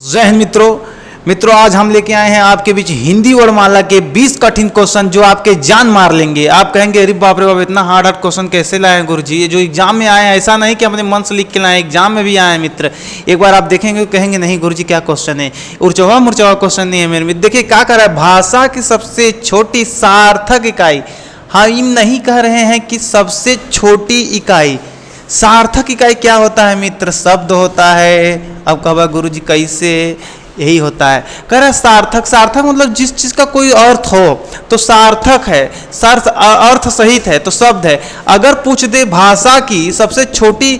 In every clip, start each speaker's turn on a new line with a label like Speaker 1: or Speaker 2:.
Speaker 1: जय हिंद मित्रों आज हम लेके आए हैं आपके बीच हिंदी वर्णमाला के 20 कठिन क्वेश्चन जो आपके जान मार लेंगे। आप कहेंगे अरे बाप रे बाप इतना हार्ड क्वेश्चन कैसे लाए गुरुजी, ये जो एग्जाम में आए हैं ऐसा नहीं कि अपने मन से लिख के लाए, एग्जाम में भी आए हैं मित्र। एक बार आप देखेंगे कहेंगे नहीं गुरुजी क्या क्वेश्चन है, उर्चवा मुर्चवा क्वेश्चन नहीं है मेरे मित्र। देखिए क्या कर रहा है, भाषा की सबसे छोटी सार्थक इकाई। हम नहीं कह रहे हैं कि सबसे छोटी इकाई, सार्थक इकाई क्या होता है मित्र, शब्द होता है। अब कहा गुरुजी कैसे, यही होता है। कह रहा सार्थक, सार्थक मतलब जिस चीज का कोई अर्थ हो तो सार्थक है, अर्थ सहित है तो शब्द है। अगर पूछ दे भाषा की सबसे छोटी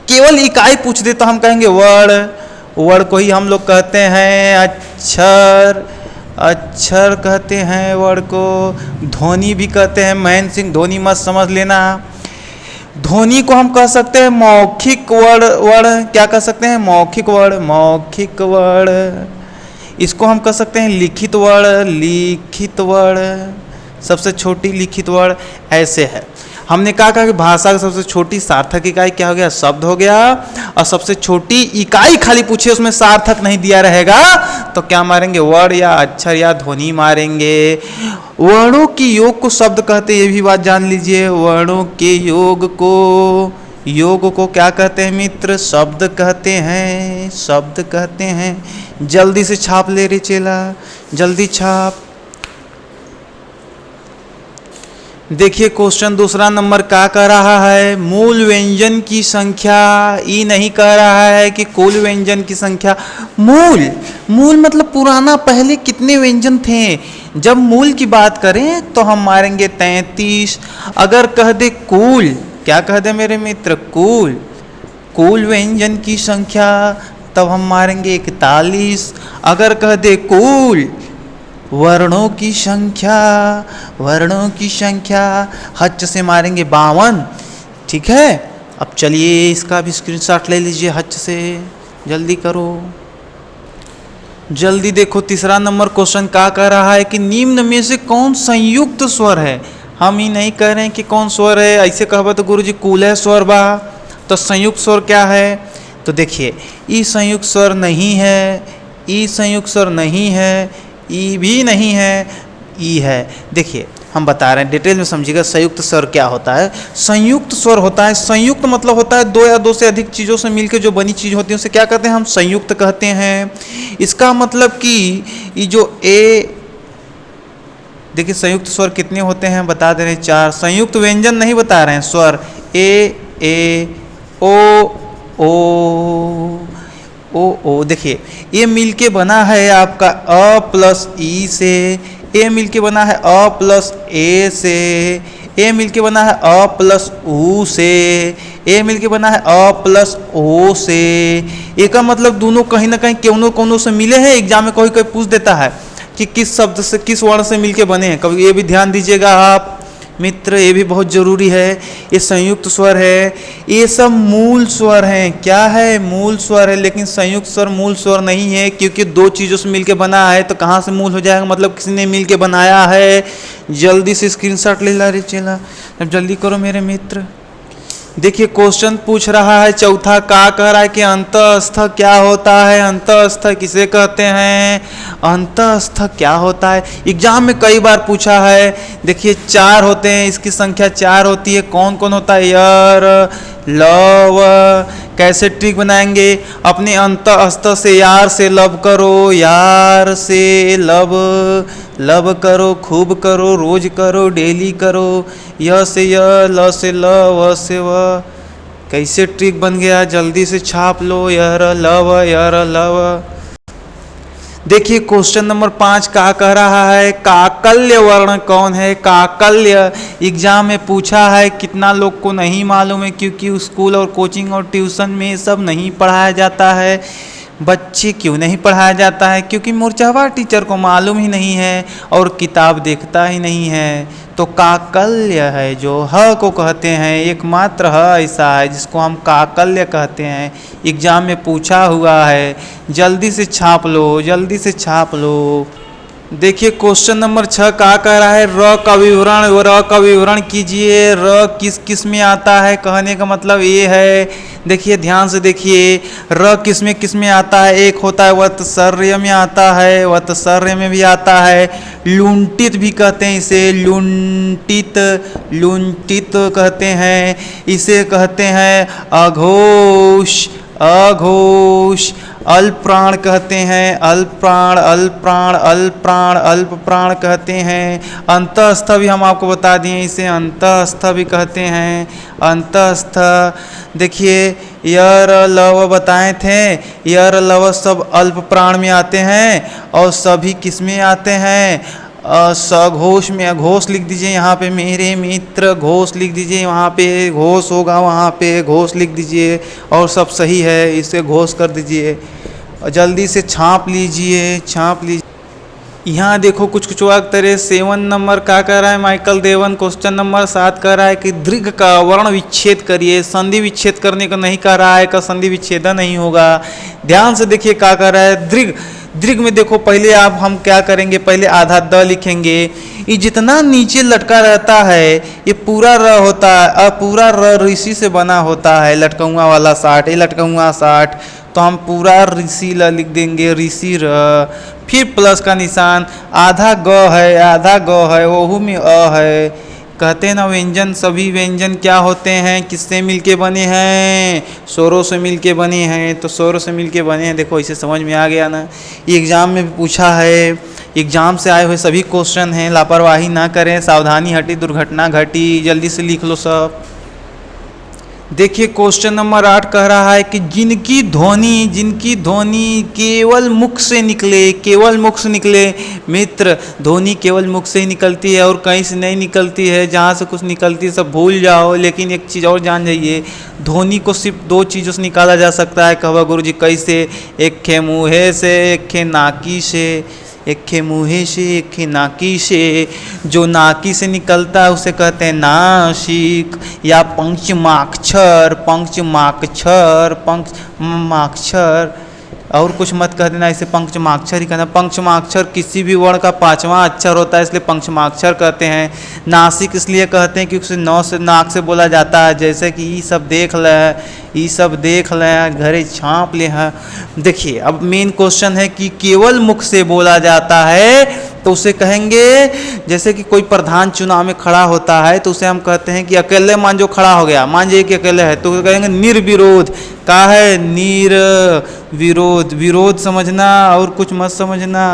Speaker 1: केवल इकाई पूछ दे तो हम कहेंगे वर्ण को ही हम लोग कहते हैं अक्षर, अक्षर कहते हैं वर्ण को। ध्वनि भी कहते हैं, महेंद्र सिंह धोनी मत समझ लेना। ध्वनि को हम कह सकते हैं मौखिक वर्ण, क्या कह सकते हैं, मौखिक वर्ण, मौखिक वर्ण। इसको हम कह सकते हैं लिखित वर्ण, लिखित वर्ण, सबसे छोटी लिखित वर्ण। ऐसे है, हमने कहा कि भाषा की सबसे छोटी सार्थक इकाई क्या हो गया, शब्द हो गया। और सबसे छोटी इकाई खाली पूछे उसमें सार्थक नहीं दिया रहेगा तो क्या मारेंगे, वर्ण या अक्षर या ध्वनि मारेंगे। वर्णों की योग को शब्द कहते हैं, ये भी बात जान लीजिए। वर्णों के योग को क्या कहते हैं मित्र, शब्द कहते हैं, शब्द कहते हैं। जल्दी से छाप ले रे चेला, जल्दी छाप। देखिए क्वेश्चन दूसरा नंबर क्या कह रहा है, मूल व्यंजन की संख्या। ये नहीं कह रहा है कि कुल व्यंजन की संख्या। मूल मतलब पुराना, पहले कितने व्यंजन थे। जब मूल की बात करें तो हम मारेंगे 33। अगर कह दे कुल, क्या कह दे मेरे मित्र, कुल व्यंजन की संख्या, तब हम मारेंगे 41। अगर कह दे कुल वर्णों की संख्या, हच से मारेंगे 52। ठीक है, अब चलिए इसका भी स्क्रीनशॉट ले लीजिए हच से, जल्दी करो, जल्दी देखो। तीसरा नंबर क्वेश्चन क्या कह रहा है कि निम्न में से कौन संयुक्त स्वर है। हम ही नहीं कह रहे हैं कि कौन स्वर है, ऐसे कहबा तो गुरुजी कुल है स्वर बा, तो संयुक्त स्वर क्या है। तो देखिए ई संयुक्त स्वर नहीं है, ई संयुक्त स्वर नहीं है, ई भी नहीं है, ई है। देखिए हम बता रहे हैं, डिटेल में समझिएगा। संयुक्त स्वर क्या होता है, संयुक्त स्वर होता है, संयुक्त मतलब होता है दो या दो से अधिक चीज़ों से मिलकर जो बनी चीज़ होती है उसे क्या कहते हैं, हम संयुक्त कहते हैं। इसका मतलब कि ये जो ए, देखिए संयुक्त स्वर कितने होते हैं बता दे रहे हैं, 4। संयुक्त व्यंजन नहीं बता रहे हैं, स्वर ए ओ। देखिए ये मिलके बना है आपका अ प्लस ई से, ए मिलके बना है अ प्लस ए से, ए मिलके बना है अ प्लस ऊ से, ए मिलके बना है अ प्लस ओ से। ए का मतलब दोनों कहीं ना कहीं कोनो से मिले हैं। एग्जाम में कोई पूछ देता है कि किस शब्द से, किस वर्ण से मिलके बने हैं, कभी ये भी ध्यान दीजिएगा आप मित्र, ये भी बहुत जरूरी है। ये संयुक्त स्वर है, ये सब मूल स्वर हैं। क्या है, मूल स्वर है, लेकिन संयुक्त स्वर मूल स्वर नहीं है, क्योंकि दो चीज़ों से मिलके बना है तो कहाँ से मूल हो जाएगा, मतलब किसी ने मिलके बनाया है। जल्दी से स्क्रीनशॉट ले ला रे चेला, अब जल्दी करो मेरे मित्र। देखिए क्वेश्चन पूछ रहा है चौथा, क्या कह रहा है कि अंतःस्थ क्या होता है, अंतःस्थ किसे कहते हैं, अंतःस्थ क्या होता है। एग्जाम में कई बार पूछा है। देखिए 4 होते हैं, इसकी संख्या 4 होती है। कौन कौन होता है, यर, लव। कैसे ट्रिक बनाएंगे, अपने अंतःस्थ से यार से लब करो, यार से लब करो, खूब करो, रोज करो, डेली करो। य से य, ल से ल, व से व। कैसे ट्रिक बन गया, जल्दी से छाप लो, यर लव। देखिए क्वेश्चन नंबर 5 क्या कह रहा है, काकल्य वर्ण कौन है। काकल्य एग्जाम में पूछा है, कितना लोग को नहीं मालूम है, क्योंकि स्कूल और कोचिंग और ट्यूशन में सब नहीं पढ़ाया जाता है। बच्चे क्यों नहीं पढ़ाया जाता है, क्योंकि मूर्छावार टीचर को मालूम ही नहीं है और किताब देखता ही नहीं है। तो काकल्य है जो ह को कहते हैं, एकमात्र ह ऐसा है जिसको हम काकल्य कहते हैं। एग्जाम में पूछा हुआ है, जल्दी से छाप लो, जल्दी से छाप लो। देखिए क्वेश्चन नंबर 6 क्या कह रहा है, र का विवरण कीजिए। र किस किस में आता है, कहने का मतलब ये है, देखिए ध्यान से देखिए, र किस में आता है। एक होता है वत्सर्य में आता है, वत्सर्य में भी आता है। लुंटित भी कहते हैं इसे, लुंटित, लुंटित कहते हैं इसे, कहते हैं अघोष, अघोष। अल्प प्राण कहते हैं, अल्प प्राण, अल्प प्राण, अल्प प्राण, अल्प प्राण कहते हैं। अंतःस्थ भी हम आपको बता दिए, इसे अंतःस्थ भी कहते हैं, अंतःस्थ। देखिए यर लव बताए थे, यर लव सब अल्प प्राण में आते हैं और सभी किस में आते हैं, सघोष में। घोष लिख दीजिए यहाँ पे मेरे मित्र, घोष लिख दीजिए, वहाँ पे घोष होगा, वहाँ पे घोष लिख दीजिए और सब सही है, इसे घोष कर दीजिए। जल्दी से छाप लीजिए, छाप लीजिए। यहाँ देखो कुछ कुछ तरह 7 नंबर क्या कह रहा है माइकल देवन। क्वेश्चन नंबर 7 कह रहा है कि दीर्घ का वर्ण विच्छेद करिए। संधि विच्छेद करने को नहीं कह रहा है, का संधि विच्छेदन नहीं होगा। ध्यान से देखिए क्या कह रहा है, दीर्घ, दीर्घ में देखो पहले आप हम क्या करेंगे, पहले आधा द लिखेंगे। ये जितना नीचे लटका रहता है ये पूरा र होता है, और पूरा र ऋषि से बना होता है, लटकऊँगा वाला 60, ये लटकऊँगा 60, तो हम पूरा ऋषि ल लिख देंगे, ऋषि र। फिर प्लस का निशान, आधा ग है, आधा ग है, वहू में अ है। कहते हैं ना व्यंजन, सभी व्यंजन क्या होते हैं, किससे मिलके बने हैं, स्वरों से मिलके बने हैं। तो स्वरों से मिलके बने हैं, देखो इसे समझ में आ गया ना। ये एग्जाम में भी पूछा है, एग्जाम से आए हुए सभी क्वेश्चन हैं, लापरवाही ना करें, सावधानी हटी दुर्घटना घटी। जल्दी से लिख लो सब। देखिए क्वेश्चन नंबर 8 कह रहा है कि जिनकी ध्वनि केवल मुख से निकले, केवल मुख से निकले। मित्र ध्वनि केवल मुख से ही निकलती है और कहीं से नहीं निकलती है, जहाँ से कुछ निकलती है सब भूल जाओ। लेकिन एक चीज़ और जान जाइए, ध्वनि को सिर्फ 2 चीज़ों से निकाला जा सकता है। कहवा गुरु जी कैसे, एक खे मुँहे से, एक खे नाकी से। एक खे मुँहे से, एक खे नाकी से। जो नाकी से निकलता है उसे कहते हैं नासिक या पंचमाक्षर, पंचमाक्षर, पंचमाक्षर। और कुछ मत कह देना, इसे पंचमाक्षर ही कहना। पंचमाक्षर किसी भी वर्ण का 5वां अक्षर होता है, इसलिए पंचमाक्षर कहते हैं। नासिक इसलिए कहते हैं क्योंकि उसे नौ से नाक से बोला जाता है, जैसे कि ये सब देख ले, ये सब देख लें, घरे छाप ले हैं। देखिए अब मेन क्वेश्चन है कि केवल मुख से बोला जाता है तो उसे कहेंगे, जैसे कि कोई प्रधान चुनाव में खड़ा होता है तो उसे हम कहते हैं कि अकेले मान जो खड़ा हो गया, मान जाइए कि अकेले है, तो कहेंगे निर्विरोध। का है निर्विरोध, विरोध समझना और कुछ मत समझना।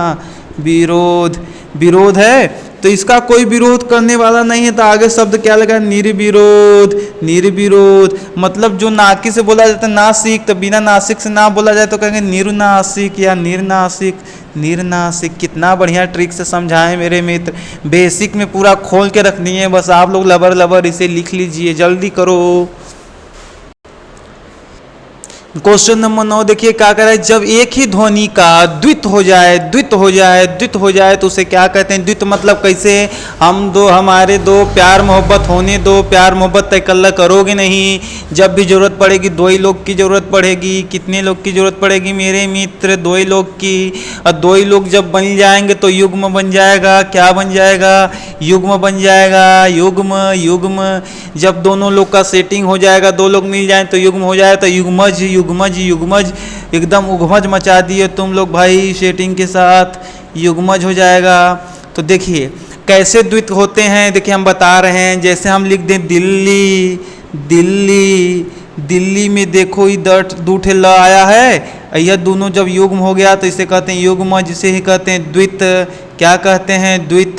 Speaker 1: विरोध, विरोध है तो इसका कोई विरोध करने वाला नहीं है, तो आगे शब्द क्या लगा, निर्विरोध। निर्विरोध मतलब जो नाकी से बोला जाता है नासिक, तो बिना नासिक से ना बोला जाए तो कहेंगे निर्नासिक या निर्नासिक, निर्नासिक। कितना बढ़िया ट्रिक से समझाएं मेरे मित्र, बेसिक में पूरा खोल के रखनी है, बस आप लोग लबर लबर इसे लिख लीजिए, जल्दी करो। क्वेश्चन नंबर 9 देखिए क्या कह रहा है, जब एक ही ध्वनि का द्वित हो जाए, द्वित हो जाए, द्वित हो जाए तो उसे क्या कहते हैं। द्वित मतलब कैसे, हम दो, हमारे दो प्यार मोहब्बत होने दो, प्यार मोहब्बत इकल्ला करोगे नहीं, जब भी जरूरत पड़ेगी 2 ही लोग की जरूरत पड़ेगी। कितने लोग की जरूरत पड़ेगी मेरे मित्र, 2 ही लोग की। और 2 ही लोग जब बन जाएंगे तो युग्म बन जाएगा। क्या बन जाएगा, युग्म बन जाएगा, युग्म, युग्म। जब दोनों लोग का सेटिंग हो जाएगा, 2 लोग मिल जाए तो युग्म हो जाए, तो युग्मज, युग्मज, युग्मज। एकदम उग्मज मचा दिए तुम लोग भाई सेटिंग के साथ, युग्मज हो जाएगा। तो देखिए कैसे द्वित होते हैं, देखिए हम बता रहे हैं। जैसे हम लिख दें दिल्ली, दिल्ली, दिल्ली में देखो इधर 2 ठे ल आया है, यह दोनों जब युग्म हो गया तो इसे कहते हैं युग्मज, जिसे ही कहते हैं द्वित। क्या कहते हैं, द्वित,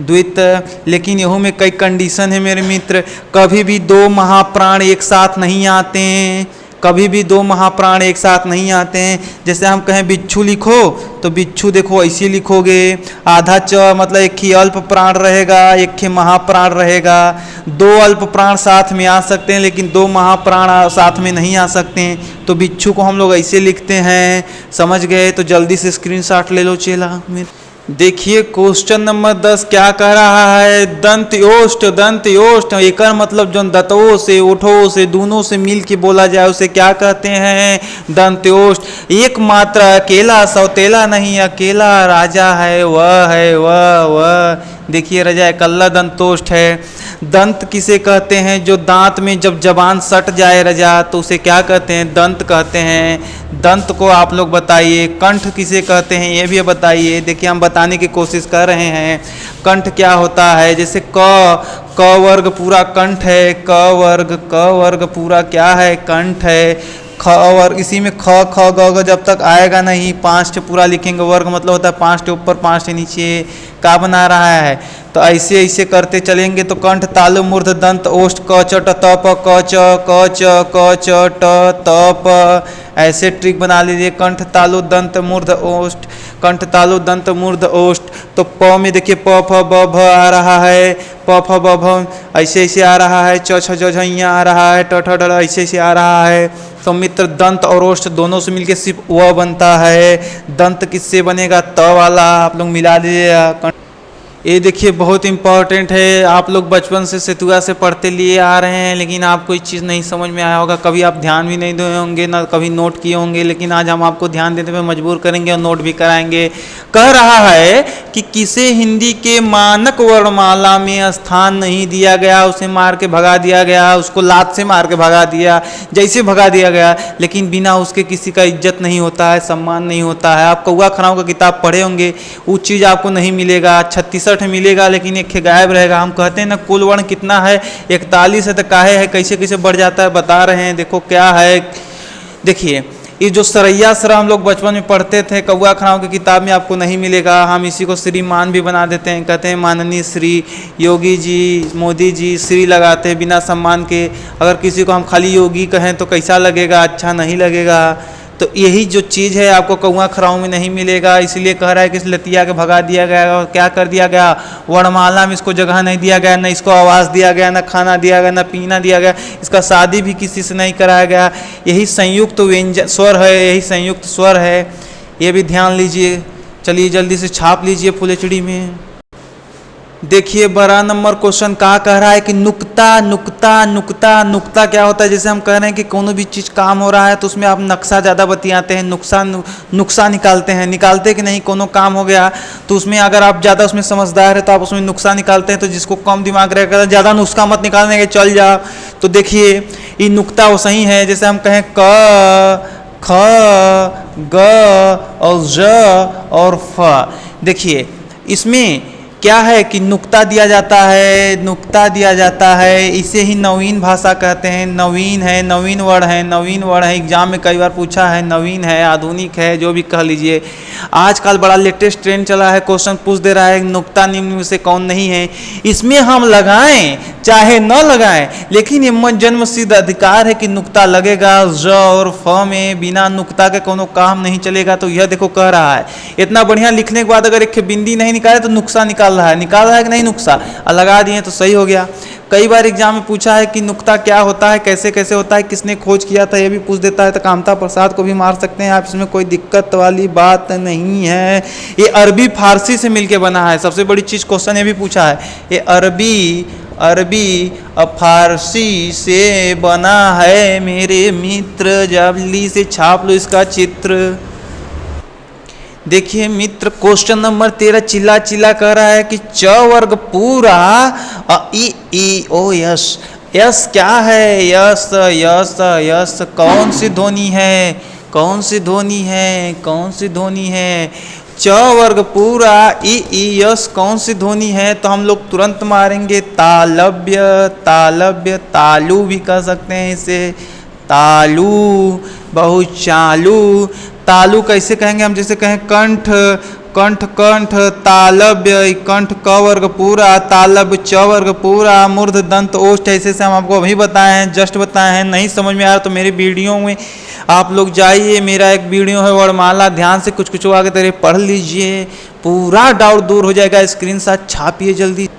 Speaker 1: द्वित। लेकिन यहू में कई कंडीशन है मेरे मित्र, कभी भी 2 महाप्राण एक साथ नहीं आते हैं, कभी भी 2 महाप्राण एक साथ नहीं आते हैं। जैसे हम कहें बिच्छू लिखो तो बिच्छू देखो ऐसे लिखोगे, आधा च मतलब एक ही अल्प प्राण रहेगा, एक ही महाप्राण रहेगा। 2 अल्प प्राण साथ में आ सकते हैं लेकिन 2 महाप्राण साथ में नहीं आ सकते हैं, तो बिच्छू को हम लोग ऐसे लिखते हैं। समझ गए, तो जल्दी से स्क्रीनशॉट ले लो चेला। देखिए क्वेश्चन नंबर 10 क्या कह रहा है, दंत्योष्ठ। दंत्योष्ठ एकर मतलब जो दंतों से ओठों से दोनों से मिल के बोला जाए उसे क्या कहते हैं, दंत्योष्ठ। एक मात्र अकेला सौतेला नहीं, अकेला राजा है वह। देखिए राजा अकेला दंतोष्ठ है। दंत किसे कहते हैं, जो दांत में जब जबान सट जाए राजा तो उसे क्या कहते हैं, दंत कहते हैं। दंत को आप लोग बताइए। कंठ किसे कहते हैं ये भी बताइए। देखिए हम बताने की कोशिश कर रहे हैं कंठ क्या होता है। जैसे क वर्ग पूरा कंठ है, क वर्ग पूरा क्या है, कंठ है। ख वर्ग इसी में ख ख ग जब तक आएगा नहीं 5 पूरा लिखेंगे। वर्ग मतलब होता है 5 ऊपर 5 नीचे का बना रहा है। तो ऐसे ऐसे करते चलेंगे तो कंठ तालु मूर्ध दंत ओष्ठ क च ट त प क च ट त प। ऐसे ट्रिक बना लीजिए। कंठ तालु दंत मूर्ध ओष्ठ, कंठ तालु दंत मूर्ध ओष्ठ। तो प में देखिए प फ ब भ आ रहा है, प फ ब भ ऐसे ऐसे आ रहा है। च छ ज झ आ रहा है, ट ठ ड ऐसे ऐसे आ रहा है। तो मित्र दंत और ओष्ठ दोनों से मिलके सिर्फ व बनता है। दंत किससे बनेगा, त वाला। आप लोग मिला लीजिएगा। ये देखिए बहुत इंपॉर्टेंट है। आप लोग बचपन से सेतुआ से पढ़ते लिए आ रहे हैं, लेकिन आपको इस चीज़ नहीं समझ में आया होगा। कभी आप ध्यान भी नहीं दिए होंगे, ना कभी नोट किए होंगे। लेकिन आज हम आपको ध्यान देने में मजबूर करेंगे और नोट भी कराएंगे। कह रहा है कि किसे हिंदी के मानक वर्णमाला में स्थान नहीं दिया गया, उसे मार के भगा दिया गया, उसको लात से मार के भगा दिया, जैसे भगा दिया गया। लेकिन बिना उसके किसी का इज्जत नहीं होता है, सम्मान नहीं होता है। आप कौआ खराव का किताब पढ़े होंगे, वो चीज़ आपको नहीं मिलेगा। 36 मिलेगा लेकिन एक गायब रहेगा। हम कहते हैं ना कुल वर्ण कितना है, 41 है। तो काहे है, कैसे कैसे बढ़ जाता है बता रहे हैं। देखो क्या है, देखिए ये जो सरैया सरा हम लोग बचपन में पढ़ते थे कौआ खराव की किताब में आपको नहीं मिलेगा। हम इसी को श्रीमान भी बना देते हैं, कहते हैं माननीय श्री योगी जी, मोदी जी, श्री लगाते हैं बिना सम्मान के। अगर किसी को हम खाली योगी कहें तो कैसा लगेगा, अच्छा नहीं लगेगा। तो यही जो चीज़ है आपको कौआ खराव में नहीं मिलेगा। इसलिए कह रहा है कि इस लतिया के भगा दिया गया और क्या कर दिया गया, वर्णमाला में इसको जगह नहीं दिया गया, न इसको आवाज़ दिया गया, न खाना दिया गया, न पीना दिया गया। इसका शादी भी किसी से नहीं कराया गया। यही संयुक्त व्यंजन स्वर है, यही संयुक्त स्वर है। ये भी ध्यान लीजिए। चलिए जल्दी से छाप लीजिए फुलचड़ी में। देखिए 12 नंबर क्वेश्चन क्या कह रहा है कि नुक्ता। नुक्ता नुक्ता नुक्ता क्या होता है, जैसे हम कह रहे हैं कि कोनो भी चीज़ काम हो रहा है तो उसमें आप नक्शा ज़्यादा बतियाते हैं, नुक्सा निकालते हैं। निकालते कि नहीं, कोनो काम हो गया तो उसमें अगर आप ज़्यादा उसमें समझदार है तो आप उसमें नुक्सा निकालते हैं। तो जिसको कम दिमाग रहेगा ज़्यादा नुस्खा मत निकालने के, चल जाओ। तो देखिए ये नुक्ता वो सही है। जैसे हम कहें क ख ग और ज और फ। देखिए इसमें क्या है कि नुक्ता दिया जाता है, नुक्ता दिया जाता है। इसे ही नवीन भाषा कहते हैं। नवीन है, नवीन वर्ड है, नवीन वर्ड है। एग्जाम में कई बार पूछा है, नवीन है, आधुनिक है, जो भी कह लीजिए। आजकल बड़ा लेटेस्ट ट्रेंड चला है, क्वेश्चन पूछ दे रहा है नुक्ता निम्न में से कौन नहीं है। इसमें हम लगाएं चाहे न लगाएं, लेकिन ये जन्म सिद्ध अधिकार है कि नुक्ता लगेगा। ज और फ में बिना नुक्ता के कोनो काम नहीं चलेगा। तो यह देखो कह रहा है, इतना बढ़िया लिखने के बाद अगर एक बिंदी नहीं निकाले तो नुक्सा निकाल रहा है कि नहीं नुक्सा, लगा दिए तो सही हो गया। कई बार एग्जाम में पूछा है कि नुक्ता क्या होता है, कैसे कैसे होता है, किसने खोज किया था, ये भी पूछ देता है। तो कामता प्रसाद को भी मार सकते हैं आप, इसमें कोई दिक्कत वाली बात नहीं है। ये अरबी फारसी से मिलके बना है। सबसे बड़ी चीज़ क्वेश्चन ये भी पूछा है, ये अरबी फारसी से बना है मेरे मित्र। जल्दी से छाप लो इसका चित्र। देखिए मित्र क्वेश्चन नंबर 13 चिल्ला चिल्ला कह रहा है कि च वर्ग पूरा ई ओ यस। यस क्या है, यस यस यस कौन सी ध्वनि है, कौन सी ध्वनि है, कौन सी ध्वनि है। च वर्ग पूरा ई यस कौन सी ध्वनि है। तो हम लोग तुरंत मारेंगे तालव्य। तालव्य, तालु भी कह सकते हैं इसे, तालु, बहुत चालू। तालु कैसे कहेंगे हम, जैसे कहें कंठ, कंठ कंठ, तालव्य, कंठ क वर्ग पूरा, तालव्य च वर्ग पूरा, मूर्ध दंत ओष्ठ। ऐसे से हम आपको अभी बताए हैं, जस्ट बताए हैं। नहीं समझ में आ रहा तो मेरे वीडियो में आप लोग जाइए, मेरा एक वीडियो है वर्णमाला, ध्यान से कुछ कुछ आगे तेरे पढ़ लीजिए, पूरा डाउट दूर हो जाएगा। स्क्रीनशॉट छापिए जल्दी।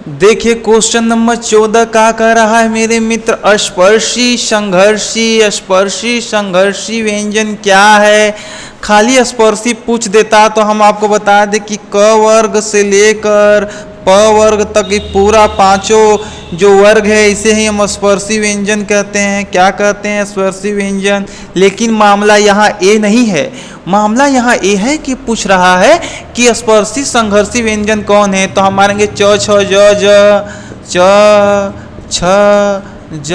Speaker 1: देखिए क्वेश्चन नंबर 14 क्या कह रहा है मेरे मित्र, स्पर्शी संघर्षी। स्पर्शी संघर्षी व्यंजन क्या है, खाली स्पर्शी पूछ देता तो हम आपको बता दें कि क वर्ग से लेकर प वर्ग तक ये पूरा पांचों जो वर्ग है इसे ही हम स्पर्शी व्यंजन कहते हैं। क्या कहते हैं? स्पर्शी व्यंजन। लेकिन मामला यहाँ ए नहीं है, मामला यहाँ ए है कि पूछ रहा है कि स्पर्शी संघर्षी व्यंजन कौन है। तो हम मारेंगे च छ ज ज च छ ज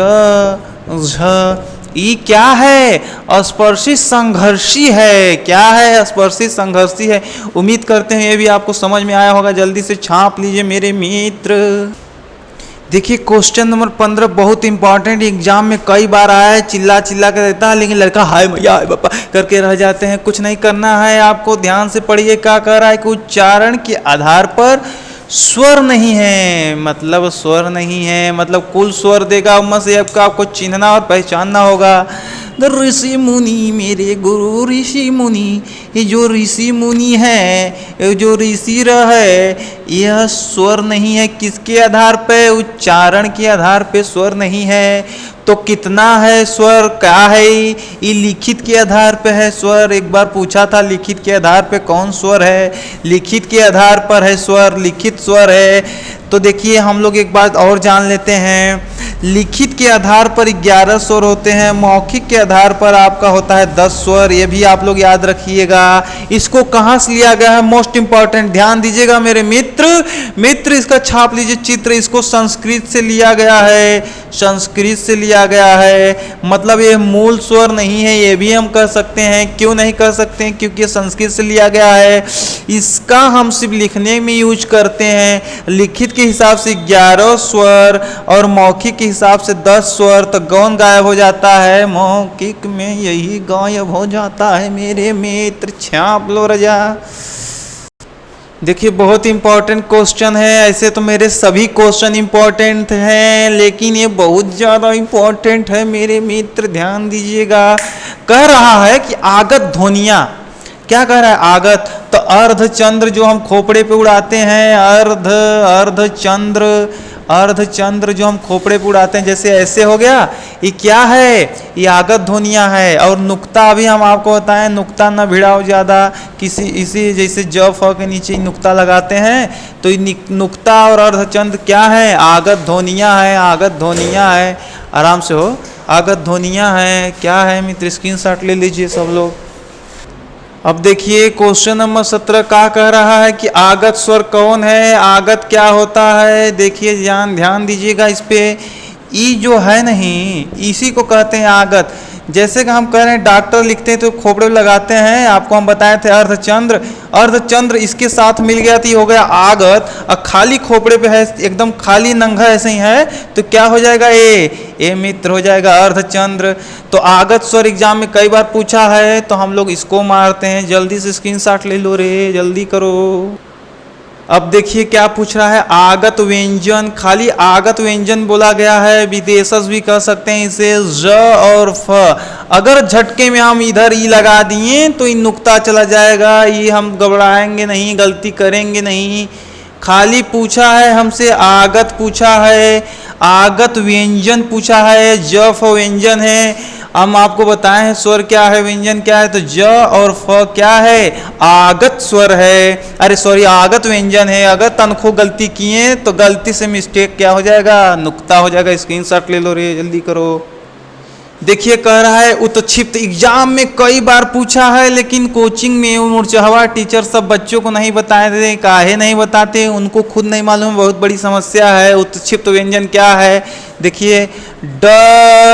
Speaker 1: झ। ये क्या है? स्पर्शी संघर्षी है। क्या है? स्पर्शी संघर्षी है। उम्मीद करते हैं ये भी आपको समझ में आया होगा। जल्दी से छाप लीजिए मेरे मित्र। देखिए क्वेश्चन नंबर 15 बहुत इंपॉर्टेंट, एग्जाम में कई बार आया है, चिल्ला चिल्ला कर देता है लेकिन लड़का हाय मैया हाय पापा करके रह जाते हैं। कुछ नहीं करना है आपको, ध्यान से पढ़िए। क्या कह रहा है कि उच्चारण के आधार पर स्वर नहीं है, मतलब स्वर नहीं है मतलब कुल स्वर देगा उनमें से आपको चिन्हना और पहचानना होगा। ऋषि मुनि मेरे गुरु ऋषि मुनि, ये जो ऋषि मुनि है, ये जो ऋषि है, यह स्वर नहीं है। किसके आधार पे? उच्चारण के आधार पे स्वर नहीं है। तो कितना है स्वर? क्या है? ये लिखित के आधार पे है स्वर। एक बार पूछा था लिखित के आधार पे कौन स्वर है, लिखित के आधार पर है स्वर, लिखित स्वर है। तो देखिए हम लोग एक बात और जान लेते हैं, लिखित के आधार पर 11 स्वर होते हैं, मौखिक के आधार पर आपका होता है 10 स्वर। ये भी आप लोग याद रखिएगा। इसको कहाँ से लिया गया है? मोस्ट इंपॉर्टेंट, ध्यान दीजिएगा मेरे मित्र इसका छाप लीजिए चित्र। इसको संस्कृत से लिया गया है, संस्कृत से लिया गया है। मतलब ये मूल स्वर नहीं है, ये भी हम कह सकते हैं। क्यों नहीं कह सकते हैं? क्योंकि ये संस्कृत से लिया गया है। इसका हम सिर्फ लिखने में यूज करते हैं। लिखित के हिसाब से 11 स्वर और मौखिक के हिसाब से 10 स्वर। तो गौन गायब हो जाता है, मौखिक में यही गायब हो जाता है मेरे मित्र। छाप लो रजा। देखिए बहुत इंपॉर्टेंट क्वेश्चन है। ऐसे तो मेरे सभी क्वेश्चन इंपॉर्टेंट हैं लेकिन ये बहुत ज़्यादा इंपॉर्टेंट है मेरे मित्र, ध्यान दीजिएगा। कह रहा है कि आगत ध्वनियाँ, क्या कह रहा है? आगत। तो अर्धचंद्र जो हम खोपड़े पे उड़ाते हैं, अर्धचंद्र जो हम खोपड़े पे उड़ाते हैं, जैसे ऐसे हो गया, ये क्या है? ये आगत ध्वनियाँ है। और नुक्ता भी हम आपको बताएं, नुक्ता न भिड़ाओ ज़्यादा किसी इसी, जैसे ज फ के नीचे नुक्ता लगाते हैं तो ये नुक्ता और अर्धचंद्र क्या है? आगत ध्वनियाँ है, आगत ध्वनियाँ है। आराम से हो, आगत ध्वनियाँ है। क्या है मित्र? स्क्रीनशॉट ले लीजिए सब लोग। अब देखिए क्वेश्चन नंबर 17 क्या कह रहा है कि आगत स्वर कौन है, आगत क्या होता है? देखिए ध्यान दीजिएगा इस पे। ई जो है नहीं, इसी को कहते हैं आगत। जैसे कि हम कह रहे हैं डॉक्टर लिखते हैं तो खोपड़े लगाते हैं, आपको हम बताए थे अर्धचंद्र। अर्धचंद्र इसके साथ मिल गया तो ये हो गया आगत। और खाली खोपड़े पे है, एकदम खाली नंगा ऐसे ही है तो क्या हो जाएगा? ए मित्र हो जाएगा अर्धचंद्र। तो आगत स्वर एग्जाम में कई बार पूछा है तो हम लोग इसको मारते हैं। जल्दी से स्क्रीनशॉट ले लो रे, जल्दी करो। अब देखिए क्या पूछ रहा है, आगत व्यंजन। खाली आगत व्यंजन बोला गया है, विदेशज भी कह सकते हैं इसे, ज और फ। अगर झटके में हम इधर ई लगा दिए तो इन नुक्ता चला जाएगा। ये हम घबराएंगे नहीं, गलती करेंगे नहीं। खाली पूछा है हमसे आगत पूछा है, आगत व्यंजन पूछा है, ज फ व्यंजन है। हम आपको बताए हैं स्वर क्या है, व्यंजन क्या है। तो ज और फ क्या है? आगत स्वर है, अरे सॉरी आगत व्यंजन है। अगर तनखो गलती किए तो गलती से मिस्टेक क्या हो जाएगा? नुक्ता हो जाएगा। स्क्रीनशॉट ले लो रे, जल्दी करो। देखिए कह रहा है उत्क्षिप्त। एग्जाम में कई बार पूछा है लेकिन कोचिंग में मुरझावा टीचर सब बच्चों को नहीं बताए थे। काहे नहीं बताते? उनको खुद नहीं मालूम, बहुत बड़ी समस्या है। उत्क्षिप्त व्यंजन क्या है? देखिए ड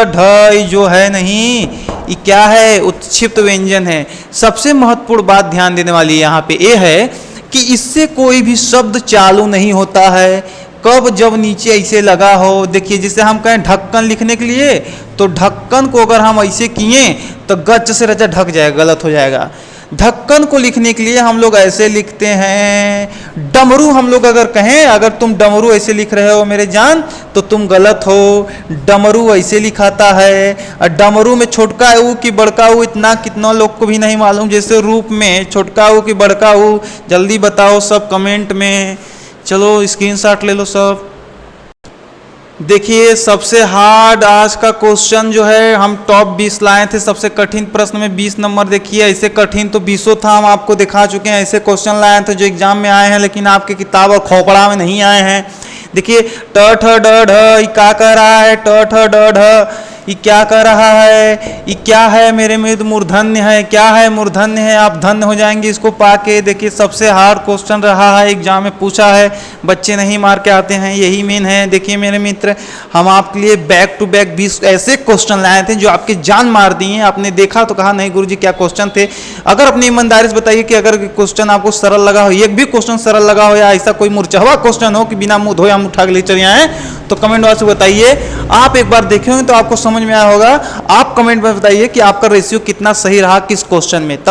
Speaker 1: ढ जो है नहीं, ये क्या है? उत्क्षिप्त व्यंजन है। सबसे महत्वपूर्ण बात ध्यान देने वाली यहाँ पे ये है कि इससे कोई भी शब्द चालू नहीं होता है। कब? जब नीचे ऐसे लगा हो। देखिए जैसे हम कहें ढक्कन लिखने के लिए, तो ढक्कन को अगर हम ऐसे किए तो गच से रचा ढक जाएगा, गलत हो जाएगा। ढक्कन को लिखने के लिए हम लोग ऐसे लिखते हैं। डमरू हम लोग अगर कहें, अगर तुम डमरू ऐसे लिख रहे हो मेरे जान तो तुम गलत हो। डमरू ऐसे लिखाता है। और डमरू में छोटका ऊ कि बड़का ऊ, इतना कितना लोग को भी नहीं मालूम। जैसे रूप में छोटका ऊ कि बड़का ऊ, जल्दी बताओ सब कमेंट में। चलो स्क्रीनशॉट ले लो सब। देखिए सबसे हार्ड आज का क्वेश्चन जो है हम टॉप 20 लाए थे। सबसे कठिन प्रश्न में 20 नंबर देखिए, ऐसे कठिन तो 20 था, हम आपको दिखा चुके हैं। ऐसे क्वेश्चन लाए थे जो एग्जाम में आए हैं लेकिन आपके किताब और खोपड़ा में नहीं आए हैं। देखिए ट ठ ड ढ, ये क्या कर रहा है, ट ठ ड ढ, ये क्या कर रहा है, ये क्या है मेरे में तो मूर्धन्य है, क्या है मूर्धन्य है। आप धन्य हो जाएंगे इसको पाके। देखिए सबसे हार्ड क्वेश्चन रहा है, एग्जाम में पूछा है, बच्चे नहीं मार के आते हैं, यही मेन है। देखिए मेरे मित्र, हम आपके लिए बैक टू बैक 20 ऐसे क्वेश्चन लाए थे जो आपकी जान मार दिए। आपने देखा तो कहा नहीं गुरुजी क्या क्वेश्चन थे। अगर अपनी ईमानदारी से बताइए कि अगर क्वेश्चन आपको सरल लगा हो, एक भी क्वेश्चन सरल लगा हो या ऐसा कोई मुरझावा क्वेश्चन हो कि बिना मुंह धोए हम उठा के ले चले आए, तो कमेंट बॉक्स में बताइए। आप एक बार देखेंगे तो आपको समझ में आया होगा। आप कमेंट में बताइए कि आपका रेशियो कितना सही रहा किस क्वेश्चन में। तब